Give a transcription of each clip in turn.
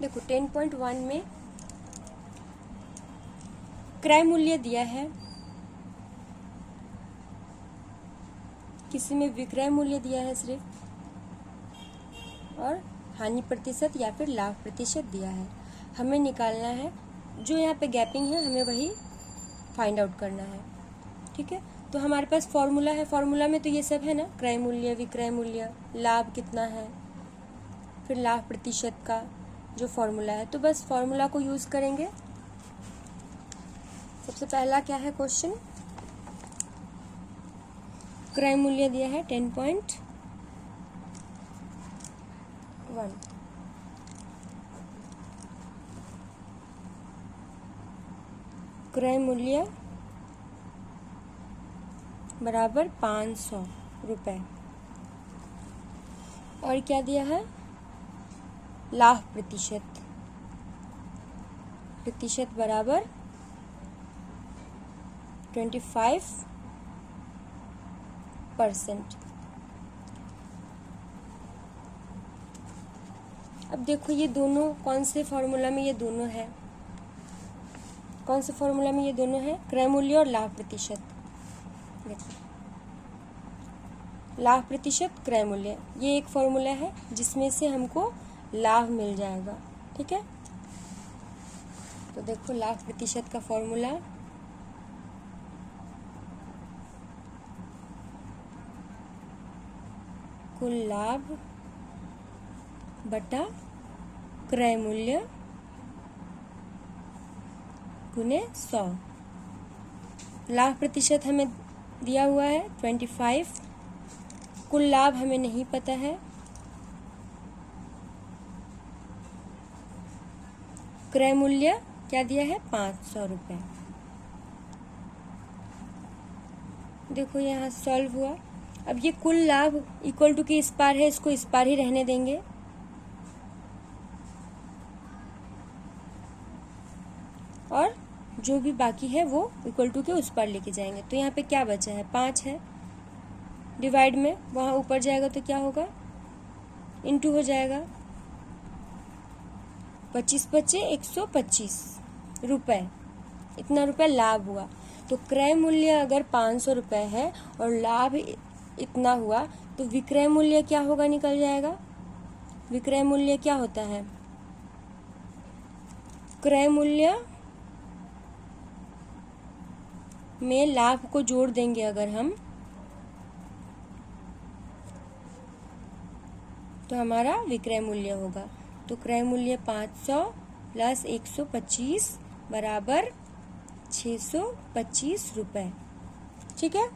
देखो 10.1 में क्रय मूल्य दिया है, किसी में विक्रय मूल्य दिया है सिर्फ, और हानि प्रतिशत या फिर लाभ प्रतिशत दिया है। हमें निकालना है, जो यहाँ पे गैपिंग है हमें वही फाइंड आउट करना है। ठीक है, तो हमारे पास फॉर्मूला है, फॉर्मूला में तो ये सब है ना, क्रय मूल्य, विक्रय मूल्य, लाभ कितना है, फिर लाभ प्रतिशत का जो फॉर्मूला है। तो बस फॉर्मूला को यूज़ करेंगे। सबसे पहला क्या है क्वेश्चन, क्रय मूल्य दिया है 10.1, क्रय मूल्य बराबर 500 रुपये, और क्या दिया है, लाभ प्रतिशत, प्रतिशत बराबर 25%। अब देखो ये दोनों कौन से फॉर्मूला में ये दोनों है, कौन से फॉर्मूला में ये दोनों है, क्रय मूल्य और लाभ प्रतिशत। देखो लाभ प्रतिशत, क्रय मूल्य, ये एक फॉर्मूला है जिसमें से हमको लाभ मिल जाएगा। ठीक है, तो देखो लाभ प्रतिशत का फॉर्मूला कुल लाभ बटा क्रय मूल्य गुने 100। लाभ प्रतिशत हमें दिया हुआ है 25, कुल लाभ हमें नहीं पता है, क्रय मूल्य क्या दिया है 500 रुपये। देखो यहाँ सॉल्व हुआ। अब ये कुल लाभ इक्वल टू के इस पार है, इसको इस पार ही रहने देंगे, और जो भी बाकी है वो इक्वल टू के उस पार लेके जाएंगे। तो यहाँ पे क्या बचा है, 5 है, डिवाइड में वहाँ ऊपर जाएगा तो क्या होगा, इनटू हो जाएगा, 25 बचे 125 रुपये, इतना रुपये लाभ हुआ। तो क्रय मूल्य अगर 500 रुपये है और लाभ इतना हुआ, तो विक्रय मूल्य क्या होगा, निकल जाएगा। विक्रय मूल्य क्या होता है, क्रय मूल्य में लाभ को जोड़ देंगे अगर हम, तो हमारा विक्रय मूल्य होगा। तो क्रय मूल्य 500 प्लस 125 बराबर 625 रुपये। ठीक है,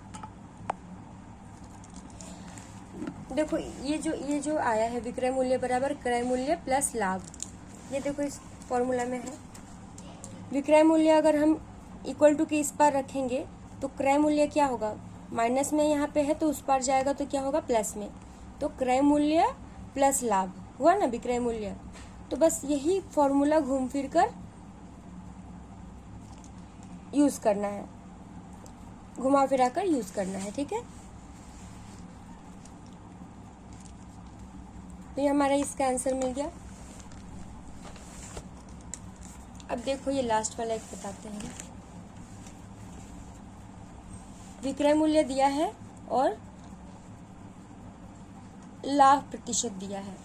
देखो ये जो आया है विक्रय मूल्य बराबर क्रय मूल्य प्लस लाभ, ये देखो इस फॉर्मूला में है। विक्रय मूल्य अगर हम इक्वल टू के इस पार रखेंगे तो क्रय मूल्य क्या होगा, माइनस में यहाँ पे है तो उस पार जाएगा तो क्या होगा, प्लस में। तो क्रय मूल्य प्लस लाभ हुआ ना विक्रय मूल्य। तो बस यही फॉर्मूला घूम फिर कर यूज करना है, घुमा फिरा कर यूज करना है। ठीक है, तो ये हमारा इसका आंसर मिल गया। अब देखो ये लास्ट वाला एक बताते हैं। विक्रय मूल्य दिया है और लाभ प्रतिशत दिया है।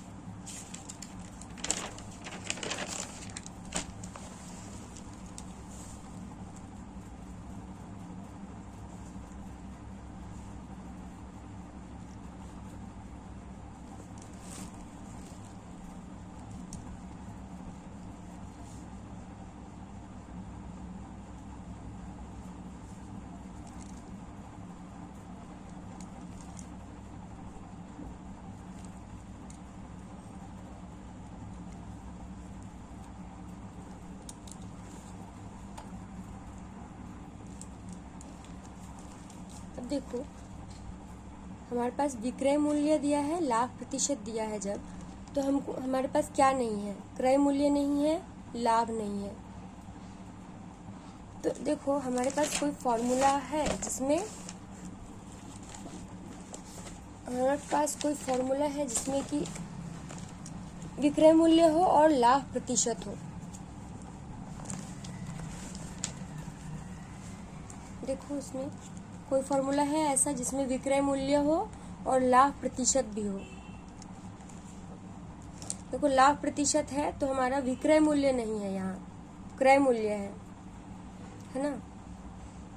देखो हमारे पास विक्रय मूल्य दिया है, लाभ प्रतिशत दिया है जब, तो हमको हमारे पास क्या नहीं है, क्रय मूल्य नहीं है, लाभ नहीं है। तो देखो हमारे पास कोई फॉर्मूला है जिसमें हमारे पास कोई फॉर्मूला है जिसमें कि विक्रय मूल्य हो और लाभ प्रतिशत हो। देखो इसमें कोई फॉर्मूला है ऐसा जिसमें विक्रय मूल्य हो और लाभ प्रतिशत भी हो। देखो लाभ प्रतिशत है तो हमारा विक्रय मूल्य नहीं है, यहाँ क्रय मूल्य है ना।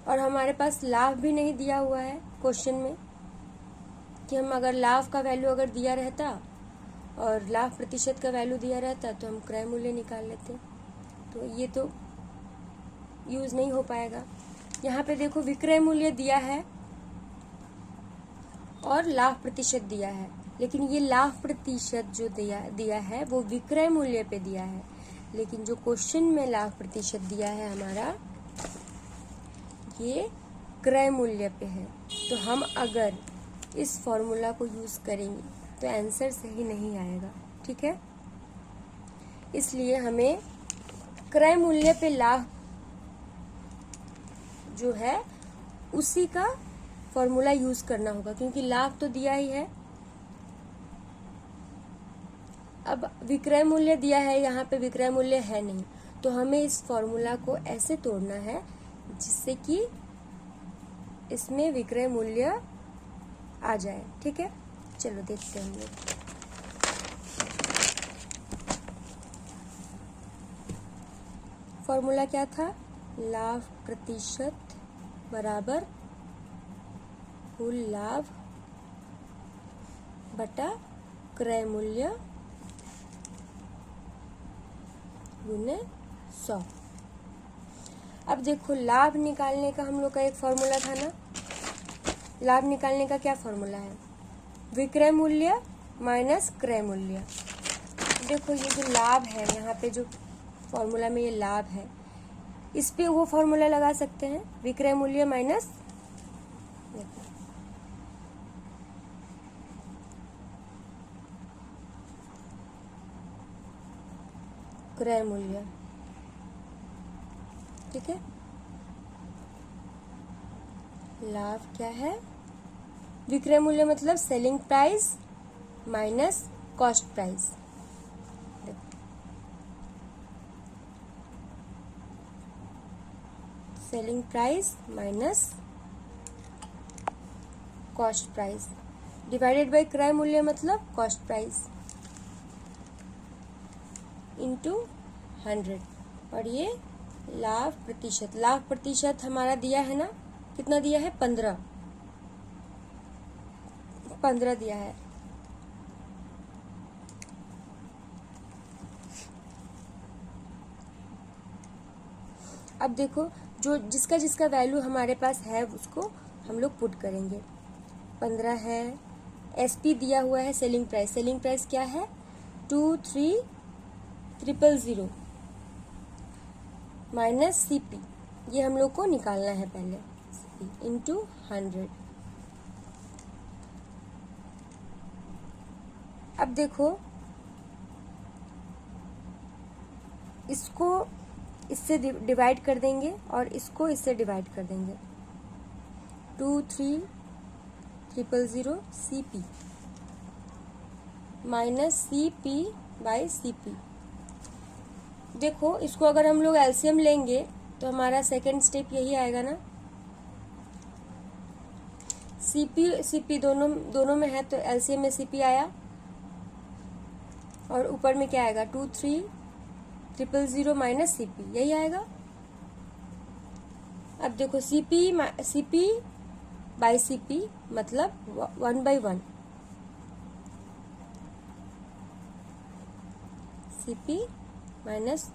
और हमारे पास लाभ भी नहीं दिया हुआ है क्वेश्चन में कि हम अगर लाभ का वैल्यू अगर दिया रहता और लाभ प्रतिशत का वैल्यू दिया रहता तो हम क्रय मूल्य निकाल लेते, तो ये तो यूज नहीं हो पाएगा। यहाँ पे देखो विक्रय मूल्य दिया है और लाभ प्रतिशत दिया है, लेकिन ये लाभ प्रतिशत जो दिया है वो विक्रय मूल्य पे दिया है, लेकिन जो क्वेश्चन में लाभ प्रतिशत दिया है हमारा ये क्रय मूल्य पे है। तो हम अगर इस फॉर्मूला को यूज करेंगे तो आंसर सही नहीं आएगा, ठीक है। इसलिए हमें क्रय मूल्य पे लाभ जो है उसी का फॉर्मूला यूज करना होगा, क्योंकि लाभ तो दिया ही है। अब विक्रय मूल्य दिया है, यहाँ पे विक्रय मूल्य है नहीं, तो हमें इस फॉर्मूला को ऐसे तोड़ना है जिससे कि इसमें विक्रय मूल्य आ जाए, ठीक है। चलो देखते हैं हम लोग। फॉर्मूला क्या था, लाभ प्रतिशत बराबर कुल लाभ बटा क्रय मूल्य गुने 100। अब देखो लाभ निकालने का हम लोग का एक फॉर्मूला था ना, लाभ निकालने का क्या फॉर्मूला है, विक्रय मूल्य माइनस क्रय मूल्य। देखो ये जो लाभ है, यहाँ पे जो फॉर्मूला में ये लाभ है, इस पे वो फॉर्मूला लगा सकते हैं, विक्रय मूल्य माइनस क्रय मूल्य, ठीक है। लाभ क्या है, विक्रय मूल्य मतलब selling price minus cost price. Selling price minus cost price divided by क्रय मूल्य मतलब कॉस्ट प्राइस इंटू 100। और ये लाभ प्रतिशत, लाभ प्रतिशत हमारा दिया है ना, कितना दिया है, 15 दिया है। अब देखो जो जिसका जिसका वैल्यू हमारे पास है उसको हम लोग पुट करेंगे। 15 है, एसपी दिया हुआ है सेलिंग प्राइस, सेलिंग प्राइस क्या है 23,000 माइनस सीपी, ये हम लोग को निकालना है पहले, सीपी इंटू 100। अब देखो इसको इससे डिवाइड कर देंगे और इसको इससे डिवाइड कर देंगे, 23,000 CP minus CP by CP. देखो इसको अगर हम लोग एलसीएम लेंगे तो हमारा सेकंड स्टेप यही आएगा ना, सीपी दोनों में है तो एलसीएम में सीपी आया और ऊपर में क्या आएगा 23,000 माइनस सीपी, यही आएगा। अब देखो सीपी बाई सीपी मतलब 1/1, सीपी माइनस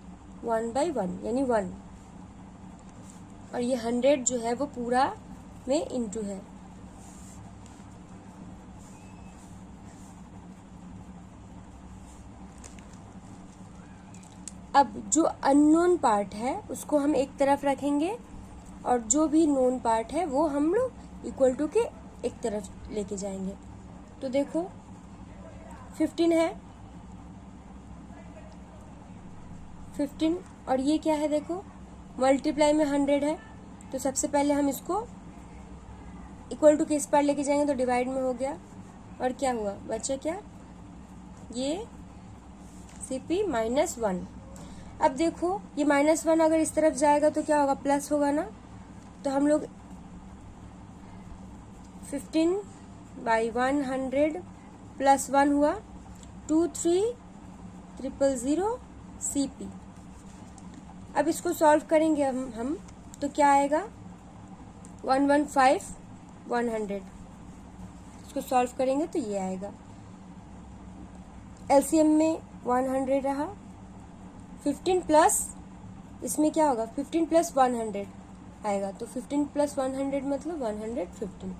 1/1 यानी 1, और ये 100 जो है वो पूरा में इंटू है। अब जो अननोन पार्ट है उसको हम एक तरफ रखेंगे और जो भी नोन पार्ट है वो हम लोग इक्वल टू के एक तरफ लेके जाएंगे। तो देखो 15 है, 15 और ये क्या है, देखो मल्टीप्लाई में 100 है, तो सबसे पहले हम इसको इक्वल टू के इस पार लेके जाएंगे तो डिवाइड में हो गया, और क्या हुआ बचा क्या, ये CP -1। अब देखो ये -1 अगर इस तरफ जाएगा तो क्या होगा, प्लस होगा ना। तो हम लोग 15/100 प्लस 1 हुआ 23,000 CP। अब इसको सॉल्व करेंगे हम तो क्या आएगा 115,100। इसको सॉल्व करेंगे तो ये आएगा। LCM में 100 रहा, 15 प्लस इसमें क्या होगा 15 + 100 आएगा। तो 15 + 100 मतलब 115।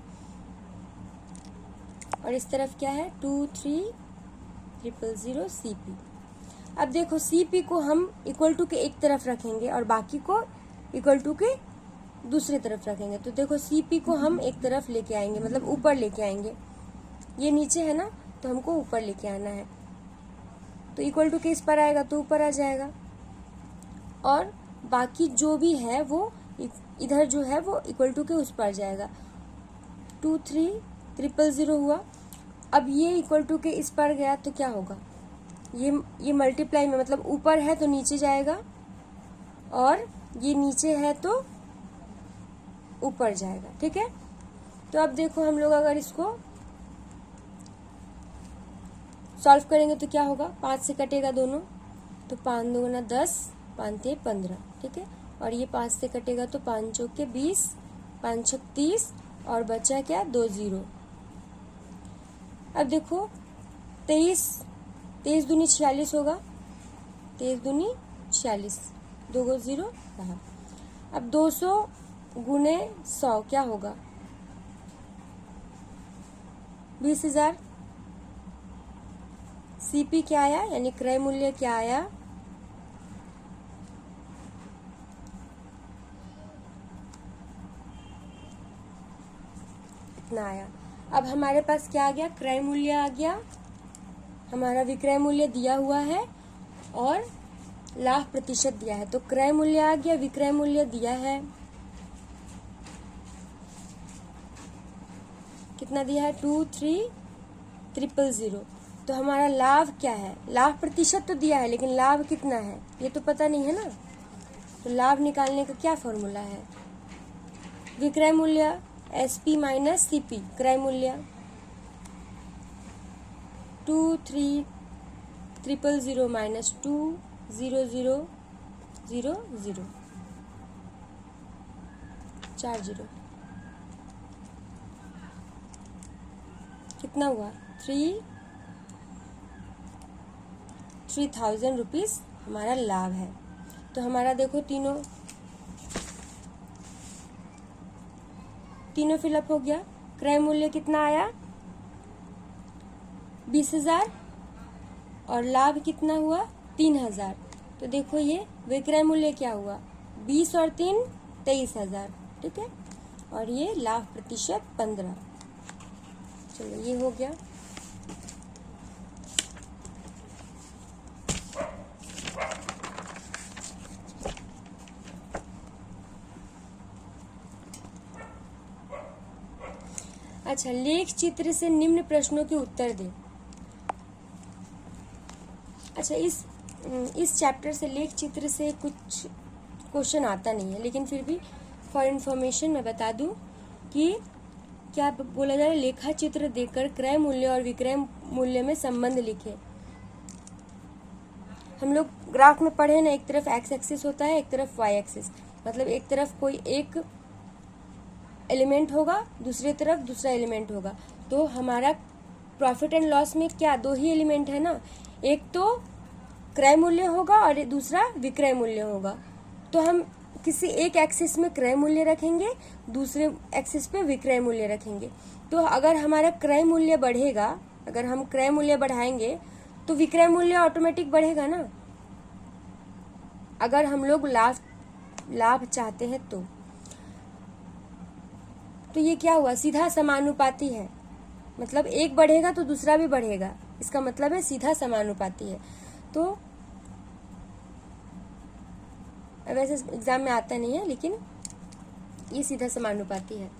और इस तरफ क्या है 23,000 CP। अब देखो CP को हम इक्वल टू के एक तरफ रखेंगे और बाकी को इक्वल टू के दूसरी तरफ रखेंगे। तो देखो CP को हम एक तरफ लेके आएंगे, मतलब ऊपर लेके आएंगे। ये नीचे है ना, तो हमको ऊपर लेके आना है। तो इक्वल टू के इस पर आएगा तो ऊपर आ जाएगा, और बाकी जो भी है वो इधर जो है वो इक्वल टू के उस पर जाएगा। 23,000 हुआ। अब ये इक्वल टू के इस पर गया तो क्या होगा, ये मल्टीप्लाई में मतलब ऊपर है तो नीचे जाएगा, और ये नीचे है तो ऊपर जाएगा। ठीक है। तो अब देखो हम लोग अगर इसको सॉल्व करेंगे तो क्या होगा, 5 से कटेगा दोनों, तो 5 दूना 10, 5 × 15। ठीक है। और ये 5 से कटेगा तो 5 × 4 = 20, 5 × 6 = 30, और बचा क्या 2 0। अब देखो 23 दूनी 46 होगा, 23 दूनी 46, 2 को 0 रहा। अब 200 × 100 क्या होगा 20,000। CP क्या आया, यानी क्रय मूल्य क्या आया, इतना आया। अब हमारे पास क्या आ गया, क्रय मूल्य आ गया, हमारा विक्रय मूल्य दिया हुआ है और लाभ प्रतिशत दिया है। तो क्रय मूल्य आ गया, विक्रय मूल्य दिया है, कितना दिया है 23,000। तो हमारा लाभ क्या है, लाभ प्रतिशत तो दिया है लेकिन लाभ कितना है ये तो पता नहीं है ना। तो लाभ निकालने का क्या फॉर्मूला है, विक्रय मूल्य SP - CP, क्रय मूल्य 23,000 - 2,0,0,0 4 0 कितना हुआ 3,000 रुपीज हमारा लाभ है। तो हमारा देखो तीनों फिलअप हो गया। क्रय मूल्य कितना आया 20,000 और लाभ कितना हुआ 3,000। तो देखो ये विक्रय मूल्य क्या हुआ 20 और 3 23,000। ठीक है। और ये लाभ प्रतिशत 15। चलो ये हो गया। अच्छा, लेख चित्र से निम्न प्रश्नों के उत्तर दें। अच्छा, इस चैप्टर से लेख चित्र से कुछ क्वेश्चन आता नहीं है, लेकिन फिर भी फॉर इन्फॉर्मेशन मैं बता दूं कि क्या बोला जा रहा है, लेखा चित्र देकर क्रय मूल्य और विक्रय मूल्य में संबंध लिखे। हम लोग ग्राफ में पढ़े ना, एक तरफ एक्स एक्सिस होता है, एक तरफ वाई एक्सिस, मतलब एक तरफ कोई एक एलिमेंट होगा, दूसरी तरफ दूसरा एलिमेंट होगा। तो हमारा प्रॉफिट एंड लॉस में क्या 2 ही एलिमेंट है ना, एक तो क्रय मूल्य होगा और दूसरा विक्रय मूल्य होगा। तो हम किसी एक एक्सिस में क्रय मूल्य रखेंगे, दूसरे एक्सिस पे विक्रय मूल्य रखेंगे। तो अगर हमारा क्रय मूल्य बढ़ेगा, अगर हम क्रय मूल्य बढ़ाएंगे तो विक्रय मूल्य ऑटोमेटिक बढ़ेगा ना, अगर हम लोग लाभ चाहते हैं तो ये क्या हुआ, सीधा समानुपाती है, मतलब एक बढ़ेगा तो दूसरा भी बढ़ेगा, इसका मतलब है सीधा समानुपाती है। तो वैसे एग्जाम में आता नहीं है, लेकिन ये सीधा समानुपाती है।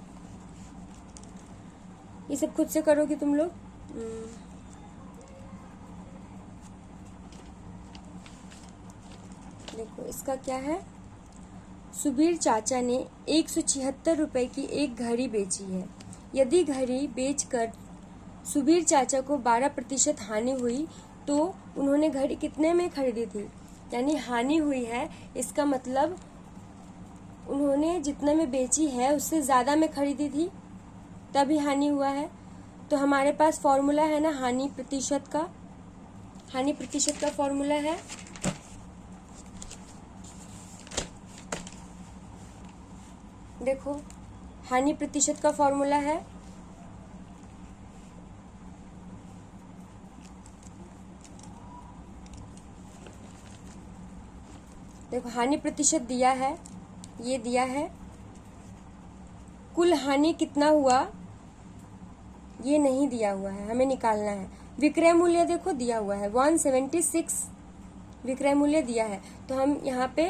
ये सब खुद से करोगे तुम लोग। देखो इसका क्या है, सुबीर चाचा ने 176 रुपए की एक घड़ी बेची है। यदि घड़ी बेचकर सुबीर चाचा को 12% हानि हुई तो उन्होंने घड़ी कितने में खरीदी थी। यानी हानि हुई है, इसका मतलब उन्होंने जितने में बेची है उससे ज़्यादा में खरीदी थी, तभी हानि हुआ है। तो हमारे पास फॉर्मूला है ना हानि प्रतिशत का। हानि प्रतिशत का फॉर्मूला है देखो, हानि प्रतिशत का फॉर्मूला है देखो, हानि प्रतिशत दिया है, ये दिया है। कुल हानि कितना हुआ ये नहीं दिया हुआ है, हमें निकालना है। विक्रय मूल्य देखो दिया हुआ है 176 विक्रय मूल्य दिया है, तो हम यहाँ पे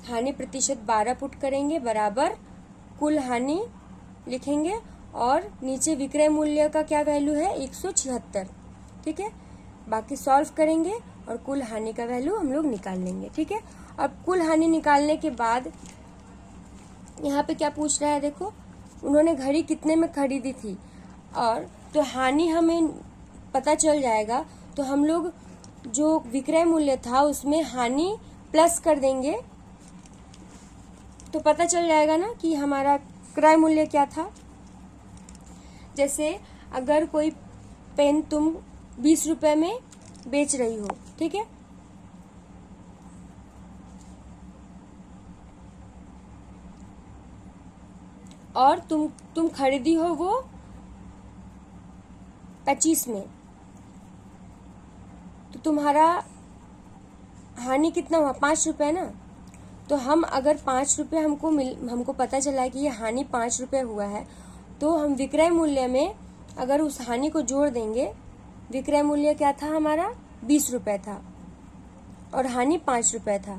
हानि प्रतिशत 12 पुट करेंगे बराबर कुल हानि लिखेंगे और नीचे विक्रय मूल्य का क्या वैल्यू है 176। ठीक है, बाकी सॉल्व करेंगे और कुल हानि का वैल्यू हम लोग निकाल लेंगे। ठीक है, अब कुल हानि निकालने के बाद यहाँ पे क्या पूछ रहा है, देखो उन्होंने घड़ी कितने में खरीदी थी, और तो हानि हमें पता चल जाएगा। तो हम लोग जो विक्रय मूल्य था उसमें हानि प्लस कर देंगे तो पता चल जाएगा ना कि हमारा क्रय मूल्य क्या था। जैसे अगर कोई पेन तुम 20 रुपए में बेच रही हो, ठीक है, और तुम खरीदी हो वो 25 में, तो तुम्हारा हानि कितना हुआ 5 रुपए ना। तो हम अगर 5 रुपये हमको पता चला कि ये हानि 5 रुपये हुआ है, तो हम विक्रय मूल्य में अगर उस हानि को जोड़ देंगे, विक्रय मूल्य क्या था हमारा 20 रुपये था और हानि 5 रुपये था,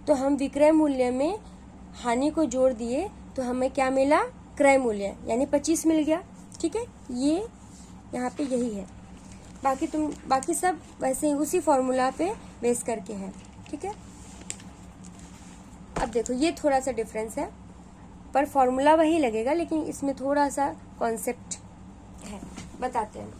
तो हम विक्रय मूल्य में हानि को जोड़ दिए तो हमें क्या मिला क्रय मूल्य, यानी 25 मिल गया। ठीक है, ये यहाँ पे यही है। बाकी सब वैसे ही उसी फॉर्मूला पे बेस करके है। ठीक है, अब देखो ये थोड़ा सा डिफरेंस है, पर फॉर्मूला वही लगेगा लेकिन इसमें थोड़ा सा कॉन्सेप्ट है, बताते हैं।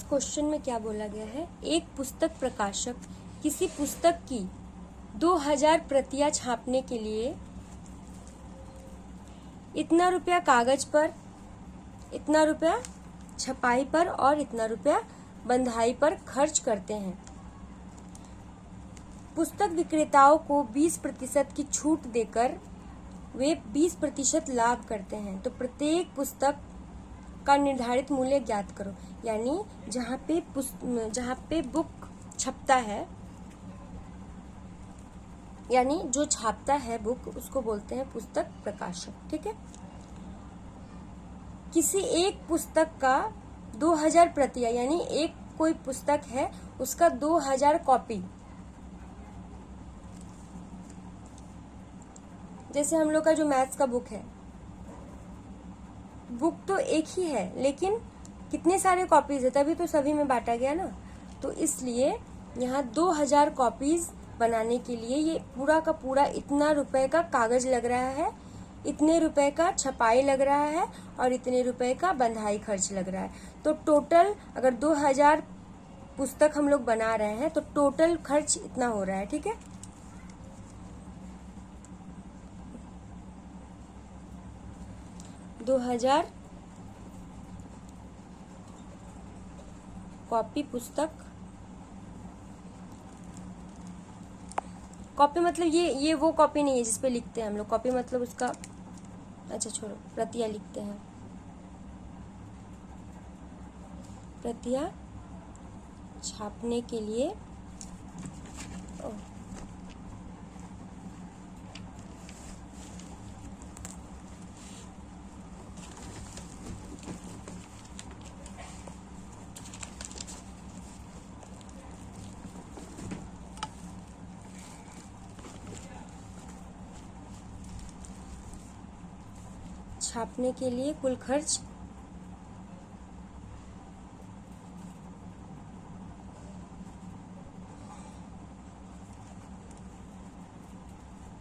क्वेश्चन में क्या बोला गया है, एक पुस्तक प्रकाशक किसी पुस्तक की 2000 प्रतियां छापने के लिए इतना रुपया कागज पर, इतना रुपया छपाई पर और इतना रुपया बंधाई पर खर्च करते हैं। पुस्तक विक्रेताओं को 20% की छूट देकर वे 20% लाभ करते हैं। तो प्रत्येक पुस्तक का निर्धारित मूल्य ज्ञात करो। यानी जहाँ पे बुक छपता है, यानी जो छापता है बुक, उसको बोलते हैं पुस्तक प्रकाशक। ठीक है, किसी एक पुस्तक का 2000 प्रतियां, यानी एक कोई पुस्तक है उसका 2000 कॉपी, जैसे हम लोग का जो मैथ्स का बुक है, बुक तो एक ही है लेकिन कितने सारे कॉपीज है, तभी तो सभी में बांटा गया ना। तो इसलिए यहाँ 2000 कॉपीज बनाने के लिए ये पूरा का पूरा इतना रुपए का कागज लग रहा है, इतने रुपए का छपाई लग रहा है और इतने रुपए का बंधाई खर्च लग रहा है। तो टोटल अगर 2000 पुस्तक हम लोग बना रहे हैं तो टोटल खर्च इतना हो रहा है। ठीक है, दो 2000 कॉपी पुस्तक, कॉपी मतलब ये वो कॉपी नहीं है जिसपे लिखते हैं हम लोग, कॉपी मतलब उसका, अच्छा छोड़ो, प्रतियां लिखते हैं, प्रतियां छापने के लिए छापने के लिए कुल खर्च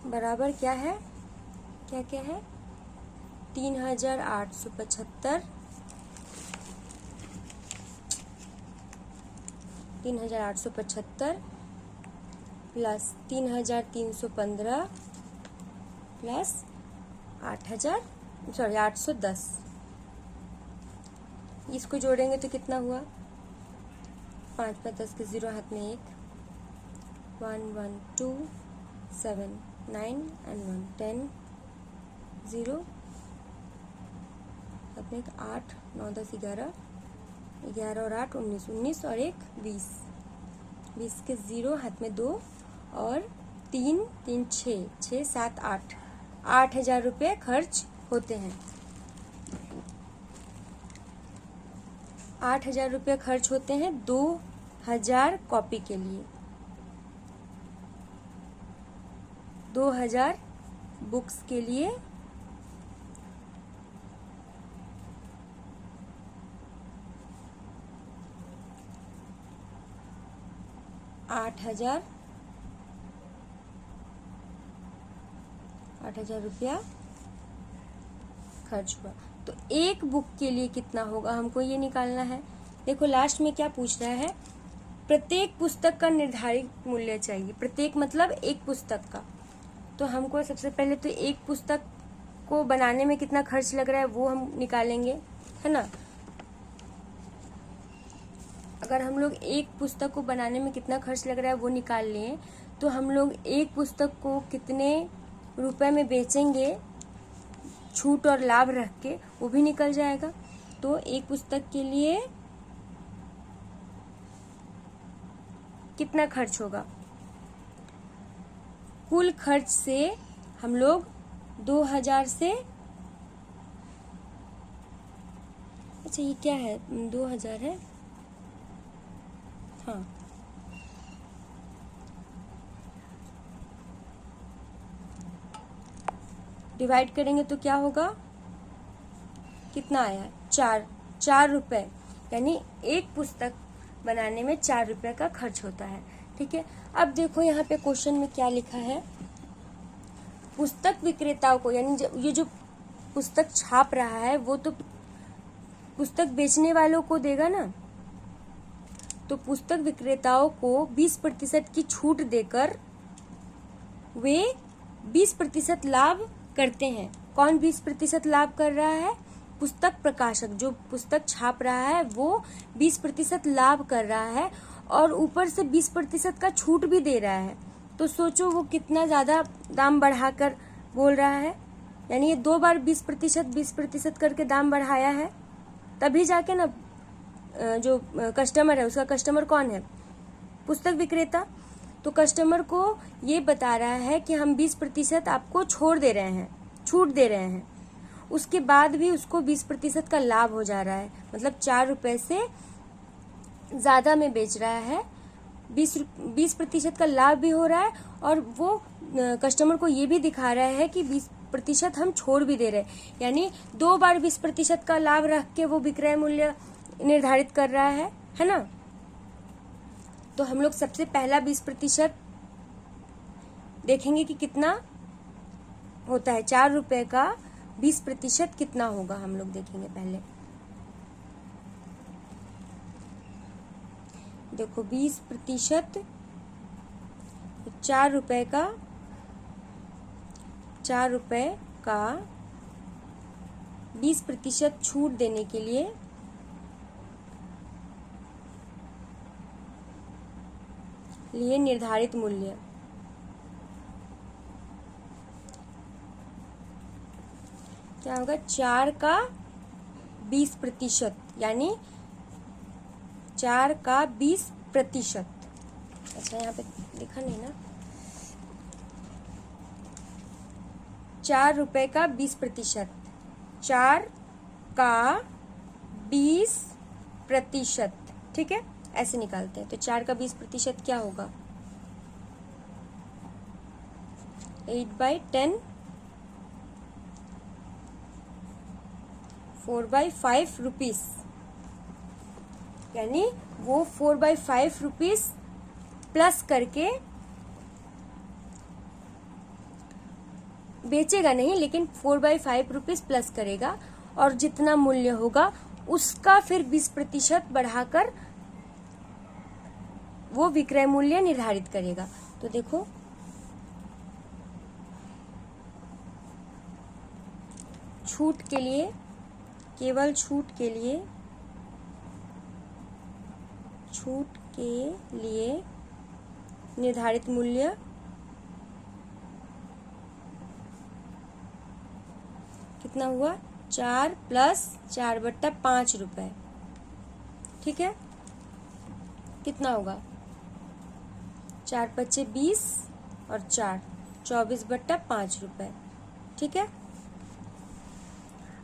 बराबर क्या है, क्या क्या है, 3875 प्लस 3315 प्लस 810। इसको जोड़ेंगे तो कितना हुआ, 5 पर 10 के 0 हाथ में 1, 1 1 2 7 9 and 1 10 0 हाथ में 8 9 10 11 11 और 8 19 19 और 1 20 20 के 0 हाथ में 2 और 3 3 6 6 7 8 8,000 रुपये खर्च होते हैं। 8,000 रुपये खर्च होते हैं 2,000 कॉपी के लिए, 2,000 बुक्स के लिए। आठ हजार रुपया खर्च हुआ। तो एक बुक के लिए कितना होगा हमको ये निकालना है। देखो लास्ट में क्या पूछ रहा है, प्रत्येक पुस्तक का निर्धारित मूल्य चाहिए। प्रत्येक मतलब एक पुस्तक का। तो हमको सबसे पहले तो एक पुस्तक को बनाने में कितना खर्च लग रहा है वो हम निकालेंगे, है ना। अगर हम लोग एक पुस्तक को बनाने में कितना खर्च लग रहा है वो निकाल लें तो हम लोग एक पुस्तक को कितने रुपए में बेचेंगे छूट और लाभ रख के वो भी निकल जाएगा। तो एक पुस्तक के लिए कितना खर्च होगा, कुल खर्च से हम लोग 2,000 से, अच्छा ये क्या है 2,000 है, हाँ डिवाइड करेंगे तो क्या होगा, कितना आया 4 रुपए, यानी एक पुस्तक बनाने में 4 रुपए का खर्च होता है। ठीक है। अब देखो यहाँ पे क्वेश्चन में क्या लिखा है, पुस्तक विक्रेताओं को, यानी ये जो पुस्तक छाप रहा है वो तो पुस्तक बेचने वालों को देगा ना। तो पुस्तक विक्रेताओं को 20% की छूट देकर वे 20% लाभ करते हैं। कौन 20% लाभ कर रहा है, पुस्तक प्रकाशक, जो पुस्तक छाप रहा है वो 20% लाभ कर रहा है और ऊपर से 20% का छूट भी दे रहा है। तो सोचो वो कितना ज्यादा दाम बढ़ाकर बोल रहा है, यानी ये 2 बार 20% करके दाम बढ़ाया है, तभी जाके ना जो कस्टमर है, उसका कस्टमर कौन है, पुस्तक विक्रेता। तो कस्टमर को ये बता रहा है कि हम 20% आपको छूट दे रहे हैं, उसके बाद भी उसको 20% का लाभ हो जा रहा है, मतलब 4 रुपए से ज्यादा में बेच रहा है, 20% का लाभ भी हो रहा है और वो कस्टमर को ये भी दिखा रहा है कि 20% हम छोड़ भी दे रहे हैं, यानी 2 बार 20% का लाभ रख के वो विक्रय मूल्य निर्धारित कर रहा है ना। तो हम लोग सबसे पहला 20% देखेंगे कि कितना होता है, 4 रुपए का 20% कितना होगा, हम लोग देखेंगे पहले। देखो 20% 4 रुपए का 20% छूट देने के लिए निर्धारित मूल्य क्या होगा, 4 का 20%, यानी 4 का 20%। अच्छा यहाँ पे लिखा नहीं ना, 4 रुपए का 20%, 4 का 20%, ठीक है, ऐसे निकालते हैं। तो 4 का 20% क्या होगा, 8/10 4/5 रुपीस, यानी वो 4/5 रुपीस प्लस करके बेचेगा नहीं, लेकिन 4/5 रुपीस प्लस करेगा और जितना मूल्य होगा उसका फिर 20% बढ़ाकर वो विक्रय मूल्य निर्धारित करेगा। तो देखो छूट के लिए, केवल छूट के लिए निर्धारित मूल्य कितना हुआ, 4 + 4/5 रुपए। ठीक है, कितना होगा, 4 × 5 = 20 और 4 24/5 रुपए। ठीक है,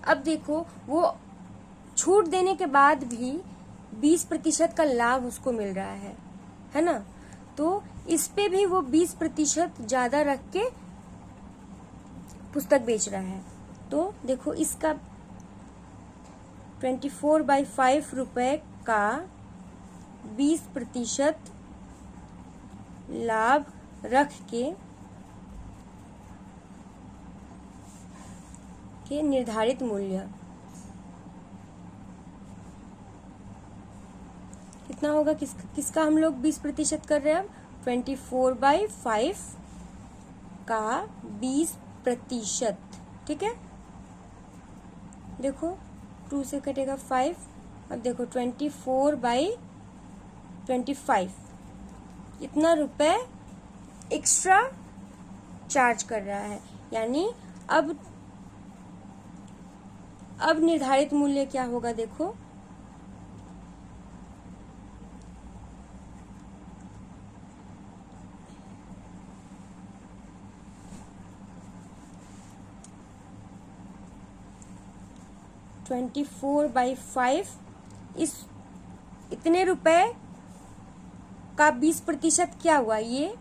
अब देखो वो छूट देने के बाद भी 20% का लाभ उसको मिल रहा है ना, तो इस पे भी वो 20% ज्यादा रख के पुस्तक बेच रहा है। तो देखो इसका 24/5 रुपए का 20% लाभ रख के निर्धारित मूल्य कितना होगा, किसका हम लोग 20% कर रहे हैं अब, 24/5 का 20%। ठीक है, देखो 2 से कटेगा 5, अब देखो 24/25 इतना रुपए एक्स्ट्रा चार्ज कर रहा है, यानी अब निर्धारित मूल्य क्या होगा, देखो 24/5 इस इतने रुपए का 20% क्या हुआ, ये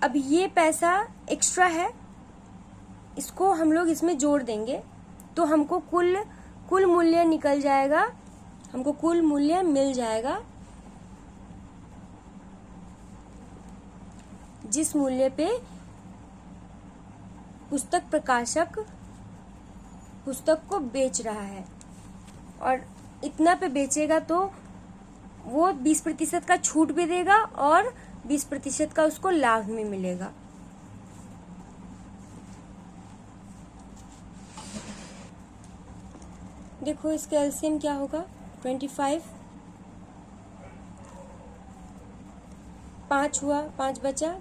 अब ये पैसा एक्स्ट्रा है, इसको हम लोग इसमें जोड़ देंगे तो हमको कुल मूल्य निकल जाएगा, हमको कुल मूल्य मिल जाएगा जिस मूल्य पे पुस्तक प्रकाशक पुस्तक को बेच रहा है, और इतना पे बेचेगा तो वो 20% का छूट भी देगा और 20% का उसको लाभ में मिलेगा। देखो इसका एलसीएम क्या होगा, 25, 5 हुआ, 5 बचा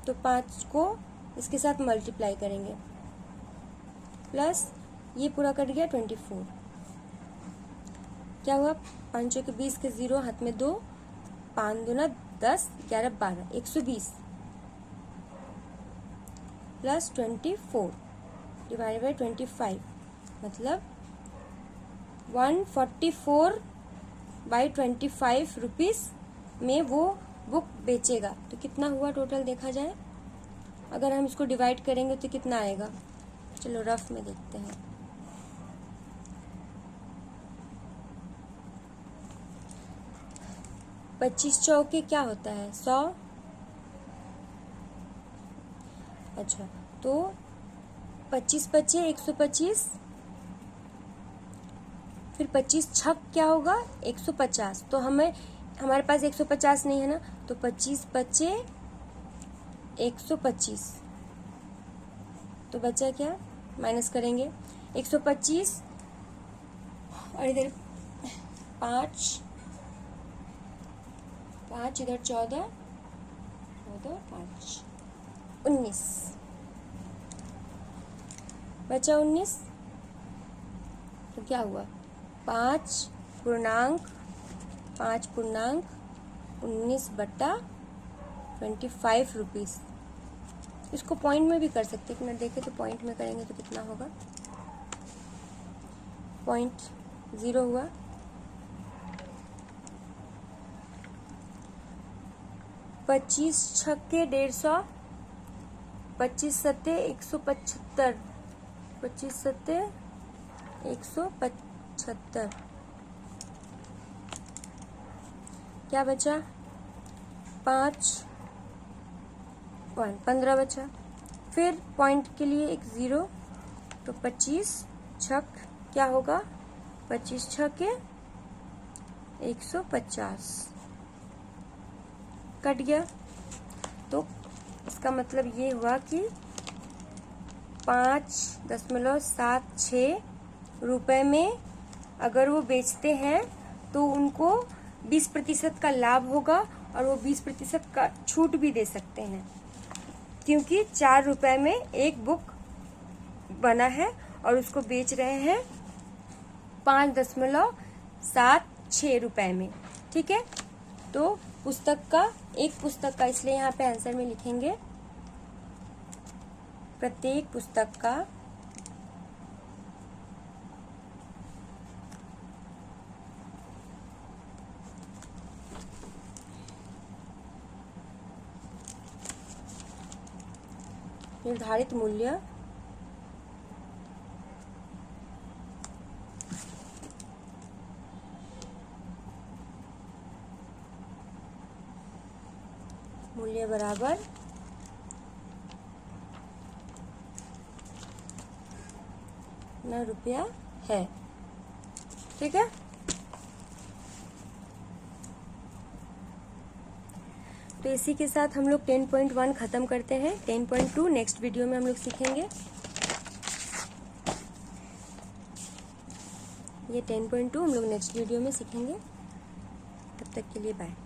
तो 5 को इसके साथ मल्टीप्लाई करेंगे, प्लस ये पूरा कट गया 24, क्या हुआ, 5 के 20 के 0, हाथ में 2, 5 दूना 10, 11 12, 120 प्लस 24 डिवाइड बाई 25, मतलब 144/25 रुपीस में वो बुक बेचेगा। तो कितना हुआ टोटल देखा जाए, अगर हम इसको डिवाइड करेंगे तो कितना आएगा, चलो रफ में देखते हैं। पच्चीस चौके क्या होता है, 100। अच्छा, तो 25 बचे 125, फिर 25 छक क्या होगा 150, तो हमारे पास 150 नहीं है ना, तो 25 बचे 125, तो बचा क्या, माइनस करेंगे 125 और इधर 5 इधर 14 5 19 बचा 19, तो क्या हुआ 5.19/25 रुपीस। इसको पॉइंट में भी कर सकते हैं, मैं देखे तो पॉइंट में करेंगे तो कितना होगा, 0.0 हुआ, 25 छक्के 150, 25 सत्ते 175, 25 सत्ते 175। क्या बचा? 5 1 15 बचा। फिर पॉइंट के लिए एक 0, तो 25 छक क्या होगा? 25 छके 150 कट गया। तो इसका मतलब ये हुआ कि 5.76 रुपए में अगर वो बेचते हैं तो उनको 20% का लाभ होगा, और वो 20% का छूट भी दे सकते हैं, क्योंकि 4 रुपए में एक बुक बना है और उसको बेच रहे हैं 5.76 रुपए में। ठीक है, तो पुस्तक का, एक पुस्तक का, इसलिए यहाँ पे आंसर में लिखेंगे प्रत्येक पुस्तक का निर्धारित मूल्य बराबर ₹9 है। ठीक है, तो इसी के साथ हम लोग 10.1 खत्म करते हैं। 10.2 नेक्स्ट वीडियो में हम लोग सीखेंगे। ये 10.2 हम लोग नेक्स्ट वीडियो में सीखेंगे। तब तक के लिए बाय।